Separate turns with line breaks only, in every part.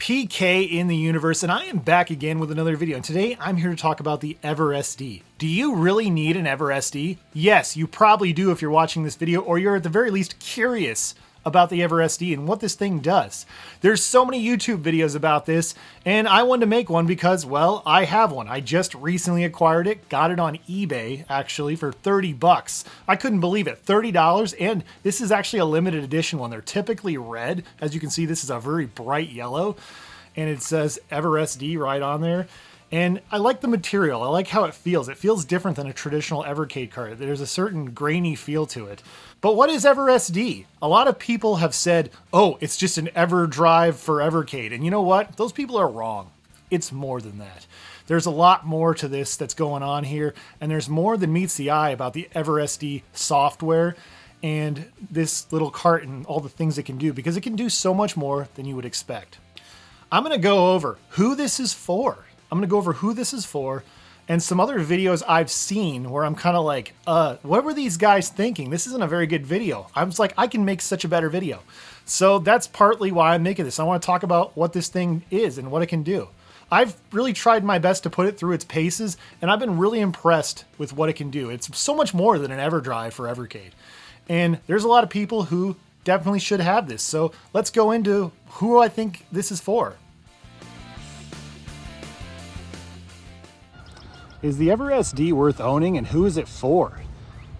PK in the universe, and I am back again with another video. And today I'm here to talk about the EverSD. Do you really need an EverSD? Yes, you probably do if you're watching this video, or you're at the very least curious about the EverSD and what this thing does. There's so many YouTube videos about this, and I wanted to make one because, well, I have one. I just recently acquired it, got it on eBay actually for 30 bucks. I couldn't believe it, $30, and this is actually a limited edition one. They're typically red. As you can see, this is a very bright yellow, and it says EverSD right on there. And I like the material. I like how it feels. It feels different than a traditional Evercade card. There's a certain grainy feel to it. But what is EverSD? A lot of people have said, oh, it's just an Everdrive for Evercade. And you know what? Those people are wrong. It's more than that. There's a lot more to this that's going on here. And there's more than meets the eye about the EverSD software and this little cart and all the things it can do, because it can do so much more than you would expect. I'm going to go over who this is for. I'm going to go over who this is for and some other videos I've seen where I'm kind of like, what were these guys thinking? This isn't a very good video. I was like, I can make such a better video. So that's partly why I'm making this. I want to talk about what this thing is and what it can do. I've really tried my best to put it through its paces, and I've been really impressed with what it can do. It's so much more than an Everdrive for Evercade. And there's a lot of people who definitely should have this. So let's go into who I think this is for. Is the EverSD worth owning, and who is it for?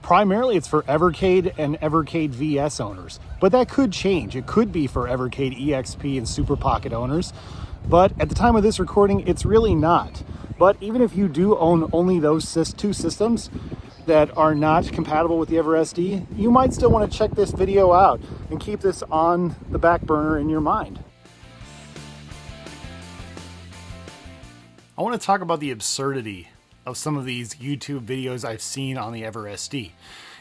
Primarily it's for Evercade and Evercade VS owners, but that could change. It could be for Evercade EXP and Super Pocket owners, but at the time of this recording, it's really not. But even if you do own only those two systems that are not compatible with the EverSD, you might still want to check this video out and keep this on the back burner in your mind. I want to talk about the absurdity of some of these YouTube videos I've seen on the EverSD.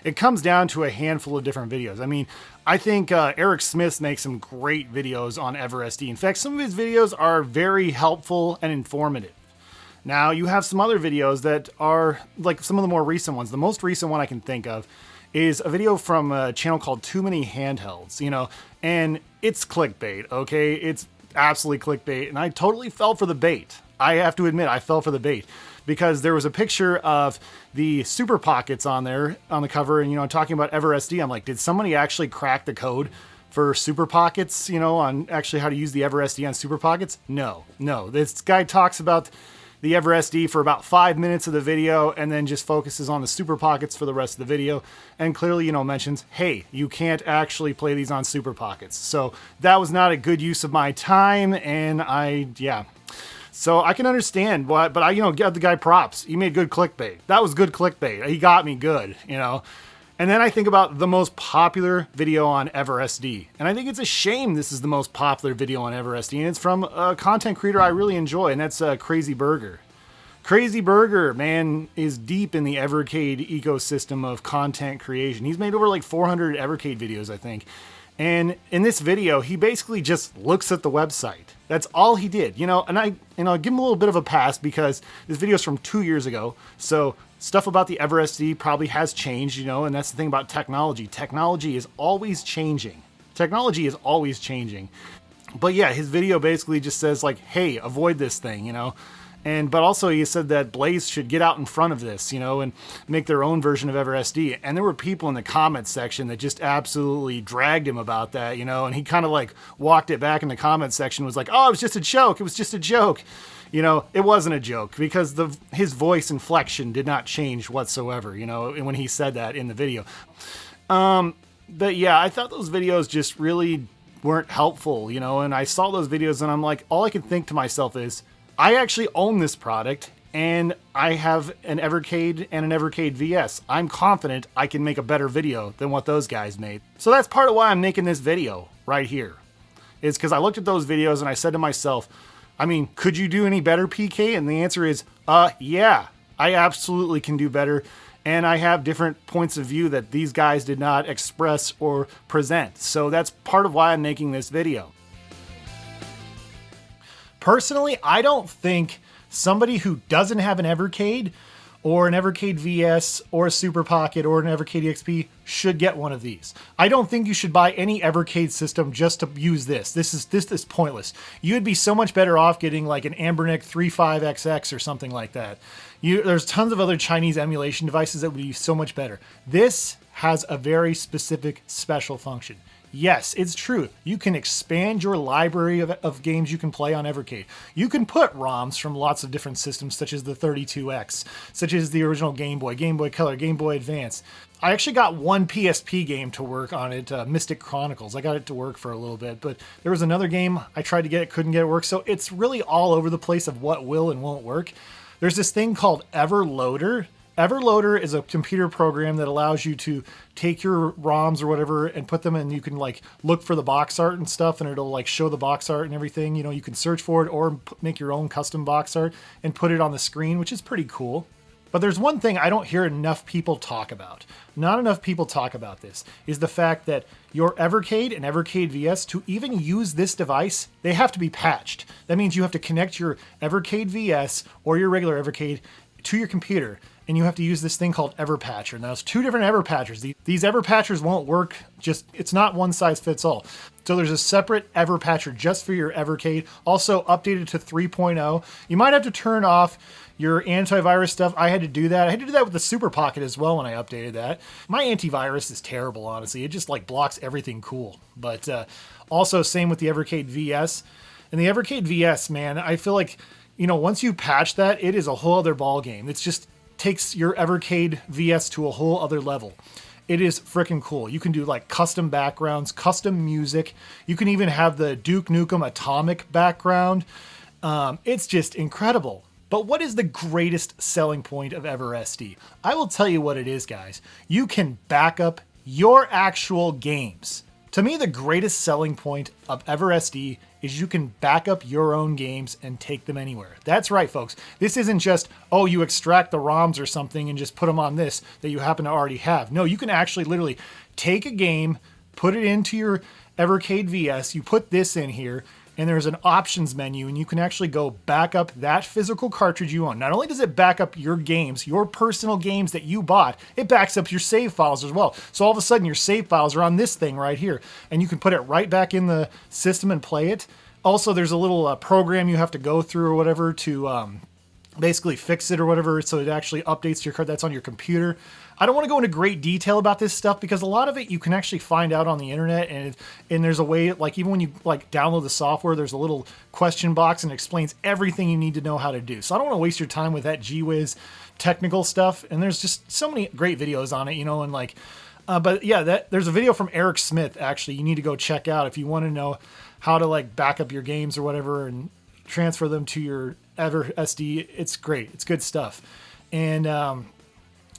It comes down to a handful of different videos. I mean, I think Eric Smith makes some great videos on EverSD. In fact, some of his videos are very helpful and informative. Now, you have some other videos that are like some of the more recent ones. The most recent one I can think of is a video from a channel called Too Many Handhelds, and it's clickbait, okay? It's absolutely clickbait, and I totally fell for the bait. I have to admit, I fell for the bait, because there was a picture of the Super Pockets on there on the cover, and talking about EverSD. I'm like, did somebody actually crack the code for Super Pockets, on actually how to use the EverSD on Super Pockets? No. This guy talks about the EverSD for about 5 minutes of the video, and then just focuses on the Super Pockets for the rest of the video, and clearly, mentions, hey, you can't actually play these on Super Pockets. So that was not a good use of my time, and so I can understand but I, give the guy props. He made good clickbait. That was good clickbait. He got me good, And then I think about the most popular video on EverSD. And I think it's a shame this is the most popular video on EverSD. And it's from a content creator I really enjoy, and that's Crazy Burger. Crazy Burger, man, is deep in the Evercade ecosystem of content creation. He's made over like 400 Evercade videos, I think. And in this video, he basically just looks at the website. That's all he did, and I'll give him a little bit of a pass because this video is from 2 years ago. So stuff about the EverSD probably has changed, and that's the thing about technology. Technology is always changing. But yeah, his video basically just says like, hey, avoid this thing, But also he said that Blaze should get out in front of this, and make their own version of EverSD. And there were people in the comments section that just absolutely dragged him about that, and he kind of like walked it back in the comments section, was like, oh, it was just a joke. It was just a joke. It wasn't a joke, because his voice inflection did not change whatsoever, when he said that in the video. But yeah, I thought those videos just really weren't helpful, and I saw those videos and I'm like, all I could think to myself is, I actually own this product, and I have an Evercade and an Evercade VS. I'm confident I can make a better video than what those guys made. So that's part of why I'm making this video right here. Is because I looked at those videos and I said to myself, I mean, could you do any better, PK? And the answer is, yeah, I absolutely can do better. And I have different points of view that these guys did not express or present. So that's part of why I'm making this video. Personally, I don't think somebody who doesn't have an Evercade or an Evercade VS or a Super Pocket or an Evercade EXP should get one of these. I don't think you should buy any Evercade system just to use this. This is pointless. You would be so much better off getting like an Ambernic 35XX or something like that. There's tons of other Chinese emulation devices that would be so much better. This has a very specific special function. Yes, it's true. You can expand your library of games you can play on Evercade. You can put ROMs from lots of different systems, such as the 32X, such as the original Game Boy Color, Game Boy Advance. I actually got one PSP game to work on it, Mystic Chronicles. I got it to work for a little bit, but there was another game I tried to get, couldn't get it work. So it's really all over the place of what will and won't work. There's this thing called Everloader. Everloader is a computer program that allows you to take your ROMs or whatever and put them in. You can like look for the box art and stuff, and it'll like show the box art and everything. You know, you can search for it or make your own custom box art and put it on the screen, which is pretty cool. But there's one thing I don't hear enough people talk about. Not enough people talk about this, is the fact that your Evercade and Evercade VS, to even use this device, they have to be patched. That means you have to connect your Evercade VS or your regular Evercade to your computer, and you have to use this thing called Everpatcher. Now, there's two different Everpatchers. These Everpatchers won't work, it's not one size fits all. So there's a separate Everpatcher just for your Evercade, also updated to 3.0. You might have to turn off your antivirus stuff. I had to do that. I had to do that with the Super Pocket as well when I updated that. My antivirus is terrible, honestly. It just like blocks everything cool. But also same with the Evercade VS. And the Evercade VS, man, I feel like, you know, once you patch that, it is a whole other ball game. It's just takes your Evercade VS to a whole other level. It is freaking cool. You can do like custom backgrounds, custom music. You can even have the Duke Nukem Atomic background. It's just incredible. But what is the greatest selling point of EverSD? I will tell you what it is, guys. You can back up your actual games. To me, the greatest selling point of EverSD is you can back up your own games and take them anywhere. That's right, folks. This isn't just, oh, you extract the ROMs or something and just put them on this that you happen to already have. No, you can actually literally take a game, put it into your Evercade VS, you put this in here, and there's an options menu, and you can actually go back up that physical cartridge you own. Not only does it back up your games, your personal games that you bought, it backs up your save files as well. So all of a sudden your save files are on this thing right here, and you can put it right back in the system and play it. Also, there's a little program you have to go through or whatever to basically fix it or whatever, so it actually updates your card that's on your computer. I don't want to go into great detail about this stuff because a lot of it you can actually find out on the internet, and there's a way, like even when you like download the software, there's a little question box and it explains everything you need to know how to do. So I don't want to waste your time with that gee-whiz technical stuff, and there's just so many great videos on it, you know, and like, but yeah, there's a video from Eric Smith actually you need to go check out if you want to know how to like back up your games or whatever and transfer them to your EverSD. It's great. It's good stuff. And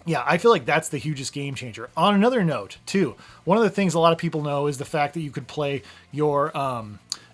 yeah, I feel like that's the hugest game changer. On another note, too, one of the things a lot of people know is the fact that you could play your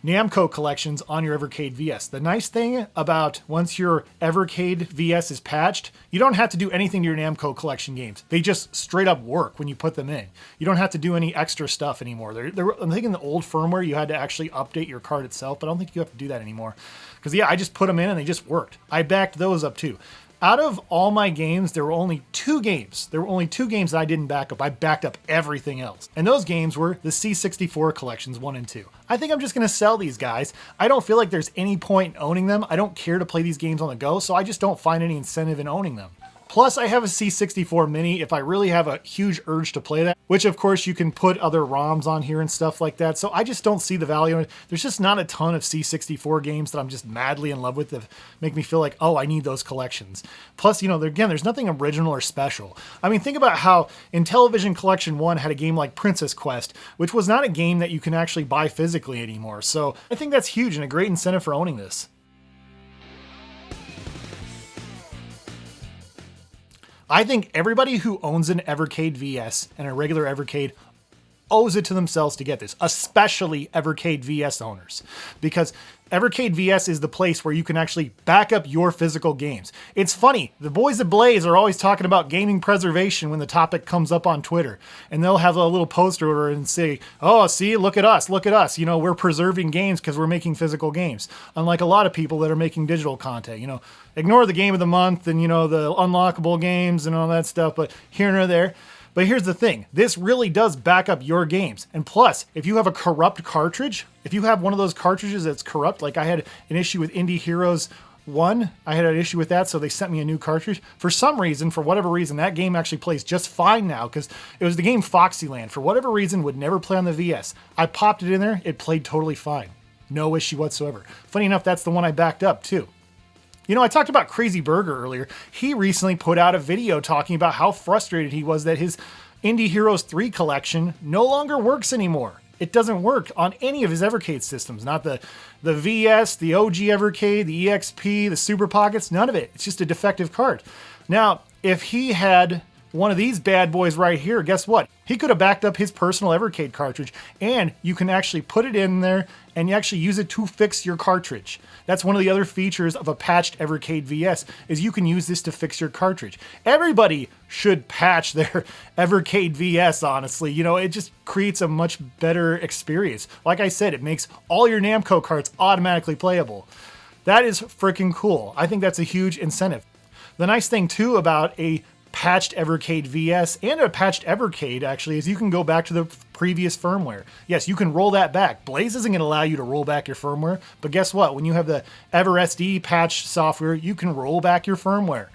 Namco collections on your Evercade VS. The nice thing about once your Evercade VS is patched, you don't have to do anything to your Namco collection games. They just straight up work when you put them in. You don't have to do any extra stuff anymore. I'm thinking the old firmware, you had to actually update your card itself, but I don't think you have to do that anymore. Because yeah, I just put them in and they just worked. I backed those up too. Out of all my games, there were only two games. There were only two games that I didn't back up. I backed up everything else. And those games were the C64 collections 1 and 2. I think I'm just going to sell these guys. I don't feel like there's any point in owning them. I don't care to play these games on the go, so I just don't find any incentive in owning them. Plus, I have a C64 Mini if I really have a huge urge to play that, which of course you can put other ROMs on here and stuff like that. So I just don't see the value in it. There's just not a ton of C64 games that I'm just madly in love with that make me feel like, oh, I need those collections. Plus, you know, again, there's nothing original or special. I mean, think about how Intellivision Collection 1 had a game like Princess Quest, which was not a game that you can actually buy physically anymore. So I think that's huge and a great incentive for owning this. I think everybody who owns an Evercade VS and a regular Evercade owes it to themselves to get this, especially Evercade VS owners, because Evercade VS is the place where you can actually back up your physical games. It's funny, the boys at Blaze are always talking about gaming preservation when the topic comes up on Twitter. And they'll have a little poster over and say, oh, see, look at us. You know, we're preserving games because we're making physical games. Unlike a lot of people that are making digital content, you know, ignore the game of the month and, you know, the unlockable games and all that stuff, but here and there. But here's the thing, this really does back up your games. And plus, if you have a corrupt cartridge, if you have one of those cartridges that's corrupt, like I had an issue with Indie Heroes 1, I had an issue with that, so they sent me a new cartridge. For some reason, for whatever reason, that game actually plays just fine now, because it was the game Foxyland. For whatever reason, would never play on the VS. I popped it in there, it played totally fine. No issue whatsoever. Funny enough, that's the one I backed up too. You know, I talked about Crazy Burger earlier. He recently put out a video talking about how frustrated he was that his Indie Heroes 3 collection no longer works anymore. It doesn't work on any of his Evercade systems. Not the VS, the OG Evercade, the EXP, the Super Pockets, none of it. It's just a defective card. Now, if he had one of these bad boys right here, guess what? He could have backed up his personal Evercade cartridge, and you can actually put it in there and you actually use it to fix your cartridge. That's one of the other features of a patched Evercade VS, is you can use this to fix your cartridge. Everybody should patch their Evercade VS, honestly. You know, it just creates a much better experience. Like I said, it makes all your Namco cards automatically playable. That is freaking cool. I think that's a huge incentive. The nice thing too about a patched Evercade VS and a patched Evercade actually is you can go back to the previous firmware. Yes, you can roll that back. Blaze isn't going to allow you to roll back your firmware, but guess what? When you have the EverSD patch software, you can roll back your firmware.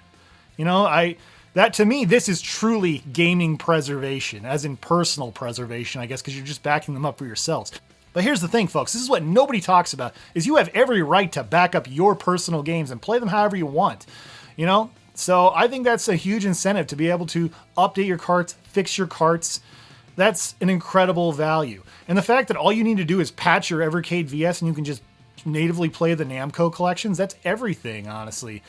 You know, that to me, this is truly gaming preservation, as in personal preservation, I guess, because you're just backing them up for yourselves. But here's the thing, folks, this is what nobody talks about, is you have every right to back up your personal games and play them however you want, you know? So I think that's a huge incentive to be able to update your carts, fix your carts. That's an incredible value. And the fact that all you need to do is patch your Evercade VS and you can just natively play the Namco collections, that's everything, honestly.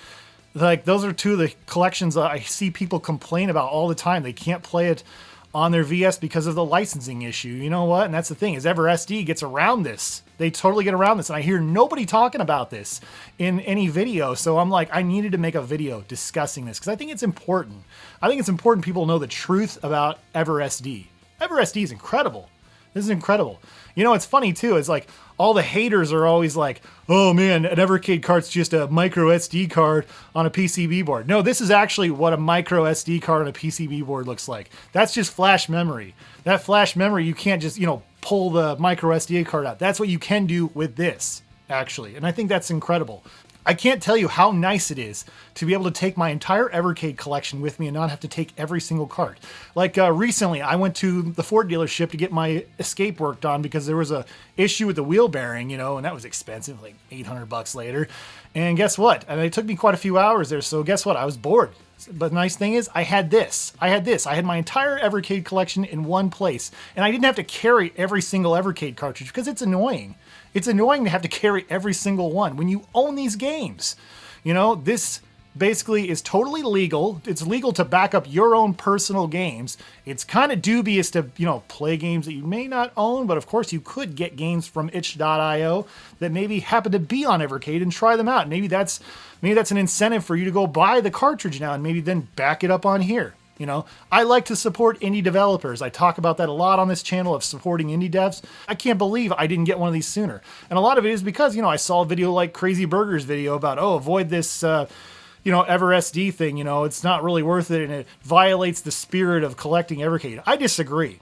Like, those are two of the collections that I see people complain about all the time. They can't play it on their VS because of the licensing issue. You know what? And that's the thing, is EverSD gets around this. They totally get around this, and I hear nobody talking about this in any video. So I'm like, I needed to make a video discussing this because I think it's important. I think it's important people know the truth about EverSD. EverSD is incredible. This is incredible. You know, it's funny too. It's like all the haters are always like, oh man, an Evercade card's just a micro SD card on a PCB board. No, this is actually what a micro SD card on a PCB board looks like. That's just flash memory. That flash memory, you can't just, you know, pull the micro SD card out. That's what you can do with this, actually. And I think that's incredible. I can't tell you how nice it is to be able to take my entire Evercade collection with me and not have to take every single card. Like recently, I went to the Ford dealership to get my Escape worked on because there was a issue with the wheel bearing, you know, and that was expensive, like $800 later. And guess what? And it took me quite a few hours there, so guess what? I was bored. But the nice thing is, I had this. I had my entire Evercade collection in one place, and I didn't have to carry every single Evercade cartridge because it's annoying. It's annoying to have to carry every single one when you own these games. You know, this basically is totally legal. It's legal to back up your own personal games. It's kind of dubious to, you know, play games that you may not own, but of course you could get games from itch.io that maybe happen to be on Evercade and try them out. Maybe that's an incentive for you to go buy the cartridge now and maybe then back it up on here. You know, I like to support indie developers. I talk about that a lot on this channel of supporting indie devs. I can't believe I didn't get one of these sooner. And a lot of it is because, you know, I saw a video like Crazy Burger's video about, oh, avoid this, you know, EverSD thing, you know, it's not really worth it and it violates the spirit of collecting Evercade. I disagree.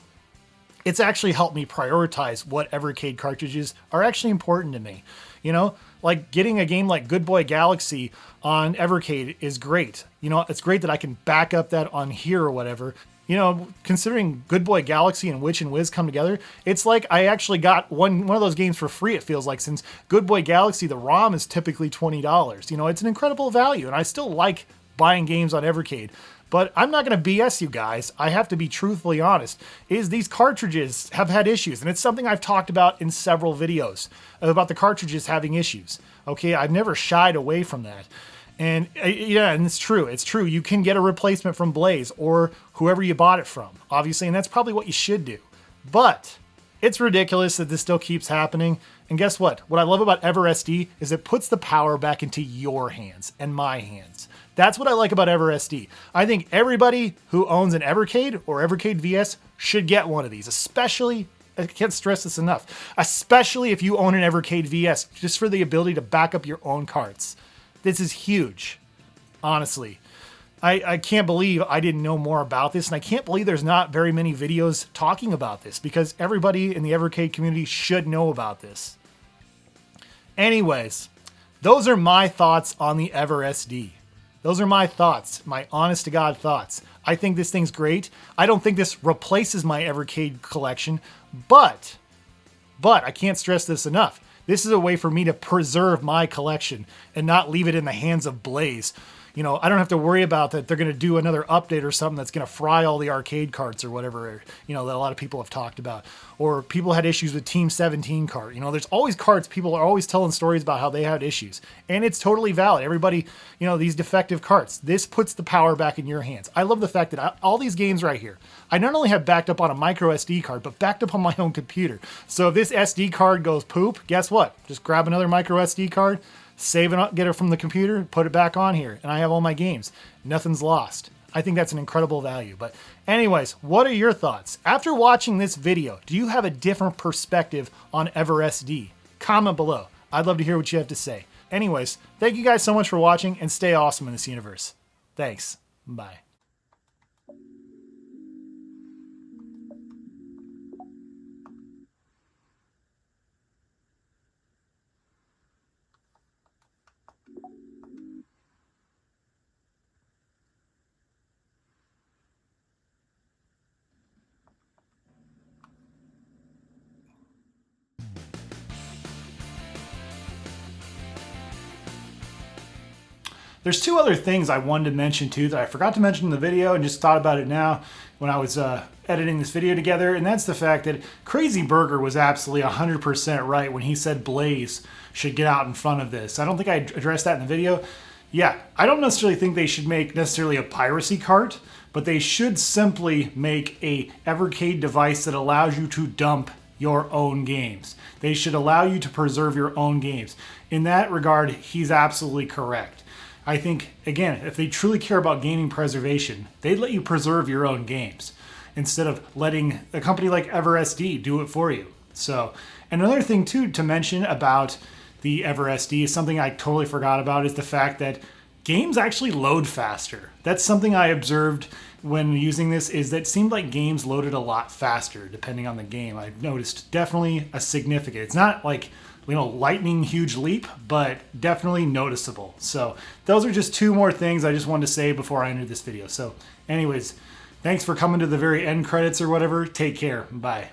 It's actually helped me prioritize what Evercade cartridges are actually important to me. You know, like getting a game like Good Boy Galaxy on Evercade is great. You know, it's great that I can back up that on here or whatever. You know, considering Good Boy Galaxy and Witch and Wiz come together, it's like I actually got one of those games for free, it feels like, since Good Boy Galaxy, the ROM is typically $20. You know, it's an incredible value, and I still like buying games on Evercade. But I'm not going to BS you guys. I have to be truthfully honest, is these cartridges have had issues. And it's something I've talked about in several videos about the cartridges having issues. Okay, I've never shied away from that. And yeah, and it's true. It's true. You can get a replacement from Blaze or whoever you bought it from, obviously. And that's probably what you should do. But it's ridiculous that this still keeps happening. And guess what? What I love about EverSD is it puts the power back into your hands and my hands. That's what I like about EverSD. I think everybody who owns an Evercade or Evercade VS should get one of these, especially, I can't stress this enough, especially if you own an Evercade VS, just for the ability to back up your own carts. This is huge, honestly. I can't believe I didn't know more about this, and I can't believe there's not very many videos talking about this, because everybody in the Evercade community should know about this. Anyways, those are my thoughts on the EverSD. Those are my thoughts, my honest to God thoughts. I think this thing's great. I don't think this replaces my Evercade collection, but I can't stress this enough. This is a way for me to preserve my collection and not leave it in the hands of Blaze. You know, I don't have to worry about that they're going to do another update or something that's going to fry all the arcade carts or whatever, you know, that a lot of people have talked about. Or people had issues with Team 17 cart. You know, there's always carts. People are always telling stories about how they had issues. And it's totally valid. Everybody, you know, these defective carts, this puts the power back in your hands. I love the fact that all these games right here, I not only have backed up on a micro SD card, but backed up on my own computer. So if this SD card goes poop, guess what? Just grab another micro SD card, save it, get it from the computer, put it back on here, and I have all my games. Nothing's lost. I think that's an incredible value. But anyways, what are your thoughts? After watching this video, do you have a different perspective on EverSD? Comment below. I'd love to hear what you have to say. Anyways, thank you guys so much for watching, and stay awesome in this universe. Thanks. Bye. There's two other things I wanted to mention too that I forgot to mention in the video and just thought about it now when I was editing this video together, and that's the fact that Crazy Burger was absolutely 100% right when he said Blaze should get out in front of this. I don't think I addressed that in the video. Yeah, I don't necessarily think they should make necessarily a piracy cart, but they should simply make a Evercade device that allows you to dump your own games. They should allow you to preserve your own games. In that regard, he's absolutely correct. I think, again, if they truly care about gaming preservation, they'd let you preserve your own games instead of letting a company like EverSD do it for you. So, and another thing too to mention about the EverSD is something I totally forgot about, is the fact that games actually load faster. That's something I observed when using this, is that it seemed like games loaded a lot faster depending on the game. I've noticed definitely a significant, it's not like, you know, lightning huge leap, but definitely noticeable. So those are just two more things I just wanted to say before I ended this video. So anyways, thanks for coming to the very end credits or whatever. Take care. Bye.